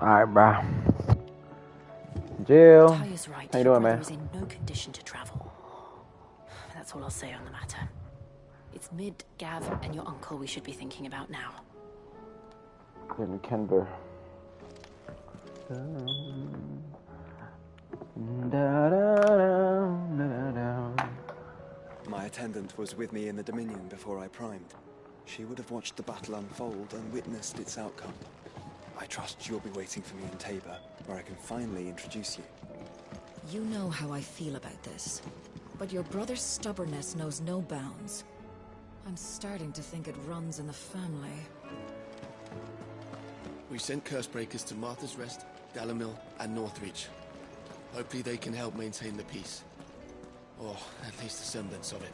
Alright, bro. Jill, Talia's right. how you Your doing, brother man? is in no condition to travel. That's all I'll say on the matter. It's Mid, Gav, and your uncle we should be thinking about now. Then Kender. My attendant was with me in the Dominion before I primed. She would have watched the battle unfold and witnessed its outcome. I trust you'll be waiting for me in Tabor, where I can finally introduce you. You know how I feel about this, but your brother's stubbornness knows no bounds. I'm starting to think it runs in the family. We sent Cursebreakers to Martha's Rest, Dalamil, and Northreach. Hopefully they can help maintain the peace. Or at least a semblance of it.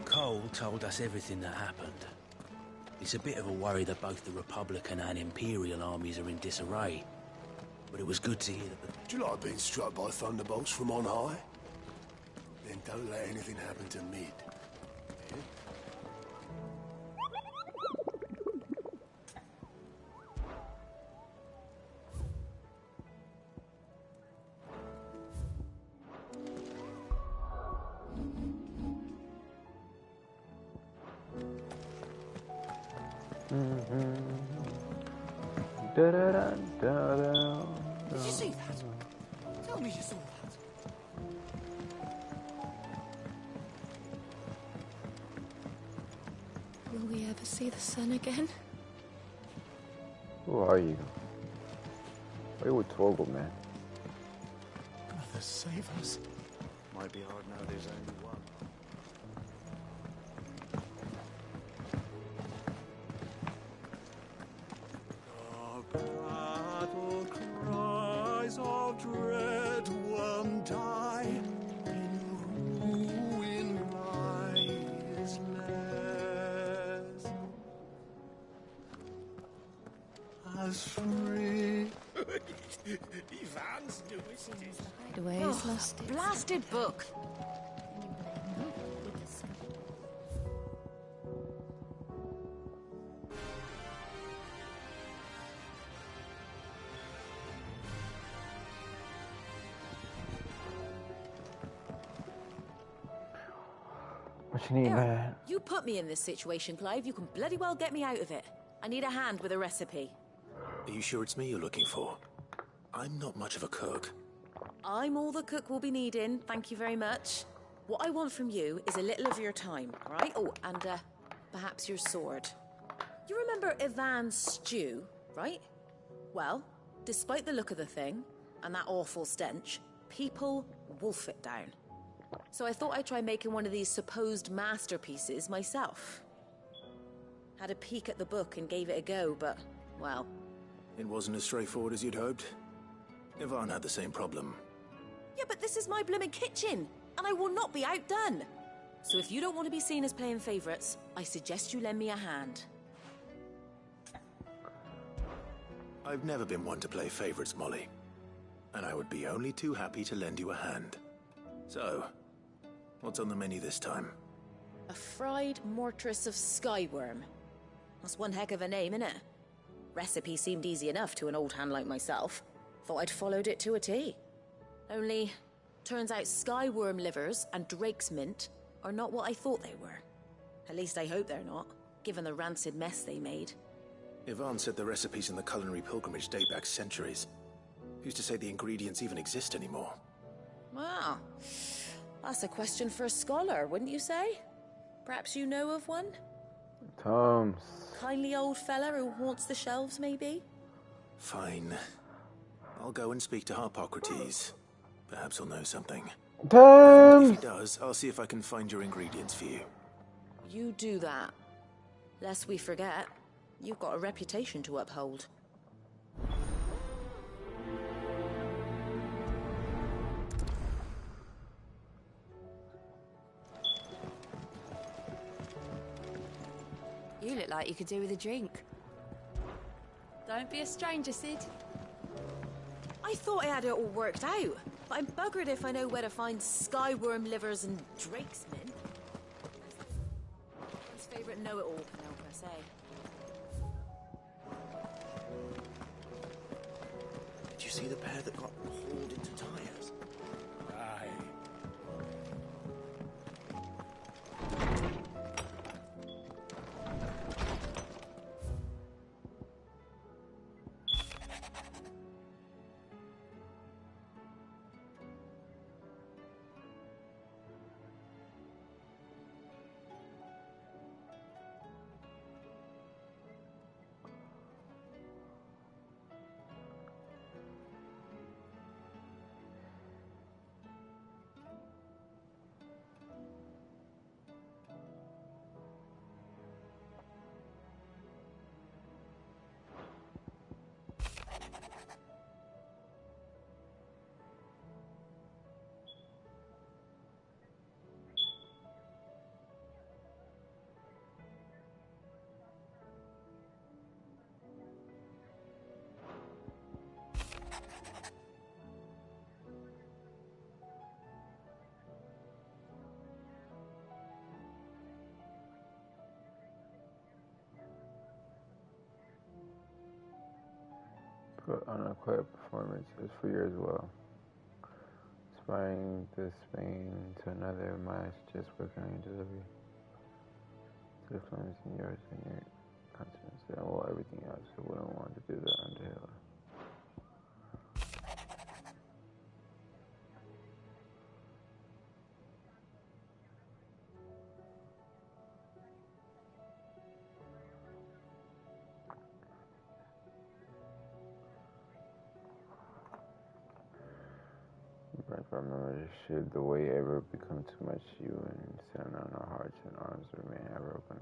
Cole told us everything that happened. It's a bit of a worry that both the Republican and Imperial armies are in disarray. But it was good to hear that Do you like being struck by thunderbolts from on high? Then don't let anything happen to Mid. Did you see that? Tell me you saw that. Will we ever see the sun again? Who are you? Why are you with Torgal, man? Brother, save us. Might be hard now there's only one. Battle cries of dread, one die in ruin lies less. As free. Ivan's new, isn't it? Hideaway has lost its... Blasted book! What you need, man? You put me in this situation, Clive. You can bloody well get me out of it. I need a hand with a recipe. Are you sure it's me you're looking for? I'm not much of a cook. I'm all the cook will be needing, thank you very much. What I want from you is a little of your time, right? Oh, and perhaps your sword. You remember Ivan's stew, right? Well, despite the look of the thing, and that awful stench, people wolf it down. So I thought I'd try making one of these supposed masterpieces myself. Had a peek at the book and gave it a go, but, well... It wasn't as straightforward as you'd hoped. Ivan had the same problem. Yeah, but this is my blooming kitchen, and I will not be outdone. So if you don't want to be seen as playing favourites, I suggest you lend me a hand. I've never been one to play favorites, Molly. And I would be only too happy to lend you a hand. So, what's on the menu this time? A fried mortress of skyworm. That's one heck of a name, innit? Recipe seemed easy enough to an old hand like myself. Thought I'd followed it to a T. Only, turns out skyworm livers and drake's mint are not what I thought they were. At least I hope they're not, given the rancid mess they made. Ivan said the recipes in the culinary pilgrimage date back centuries. Who's to say the ingredients even exist anymore? Wow. That's a question for a scholar, wouldn't you say? Perhaps you know of one? Tums. Kindly old fella who haunts the shelves, maybe? Fine. I'll go and speak to Harpocrates. Perhaps he'll know something. If Tums! he does, I'll see if I can find your ingredients for you. You do that. Lest we forget, you've got a reputation to uphold. You look like you could do with a drink. Don't be a stranger, Sid. I thought I had it all worked out, but I'm buggered if I know where to find skyworm livers and drake's mint. His favourite know-it-all, Penelope, per se. he the pair that got hauled into Tyres? Aye. Put on a quiet performance is free as well. Inspiring this Spain to another match, just working on delivery. To the flames in yours and your continents. And well, everything else. I wouldn't want to do that under Hitler. If I remember, should the way ever become too much, you and send on our hearts and arms remain ever open.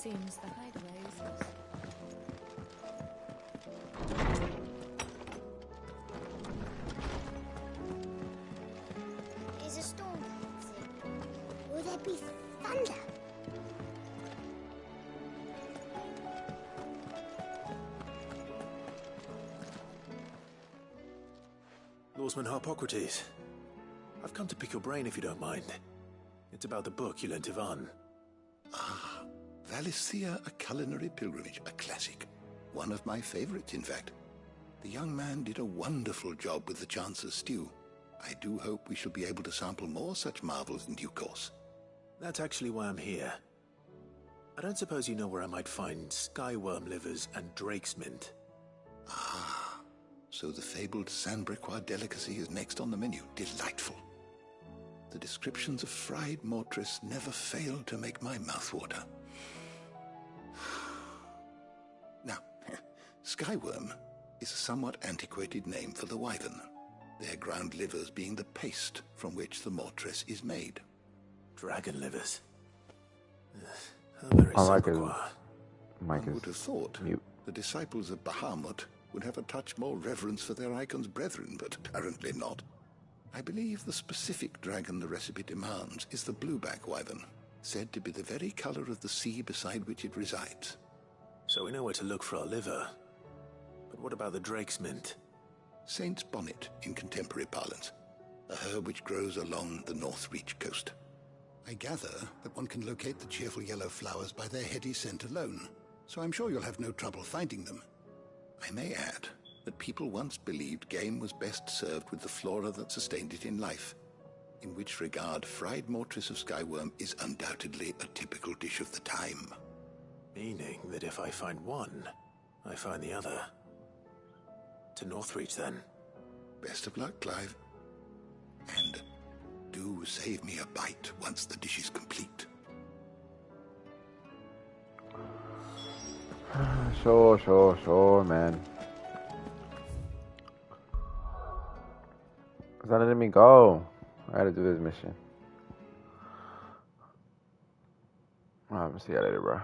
Seems the hideaway is lost. There's a storm commencing. Will there be thunder? Lawsman Harpocrates. I've come to pick your brain if you don't mind. It's about the book you lent Ivan. Ah, Valicia, A Culinary Pilgrimage, a classic. One of my favorites, in fact. The young man did a wonderful job with the Chance's stew. I do hope we shall be able to sample more such marvels in due course. That's actually why I'm here. I don't suppose you know where I might find skyworm livers and drake's mint. Ah, so the fabled Sanbriquois delicacy is next on the menu. Delightful. The descriptions of fried mortress never failed to make my mouth water. Now, skyworm is a somewhat antiquated name for the wyvern, their ground livers being the paste from which the mortress is made. Dragon livers. Very I like it. One would have thought the disciples of Bahamut would have a touch more reverence for their icon's brethren, but apparently not. I believe the specific dragon the recipe demands is the blueback wyvern, said to be the very color of the sea beside which it resides. So we know where to look for our liver. But what about the drake's mint? Saint's bonnet in contemporary parlance, a herb which grows along the North Reach coast. I gather that one can locate the cheerful yellow flowers by their heady scent alone, so I'm sure you'll have no trouble finding them. I may add that people once believed game was best served with the flora that sustained it in life, in which regard fried mortress of skyworm is undoubtedly a typical dish of the time. Meaning that if I find one, I find the other. To Northreach, then. Best of luck, Clive. And do save me a bite once the dish is complete. Sure, man. It's not letting me go. I gotta do this mission. Alright, see you later, bro.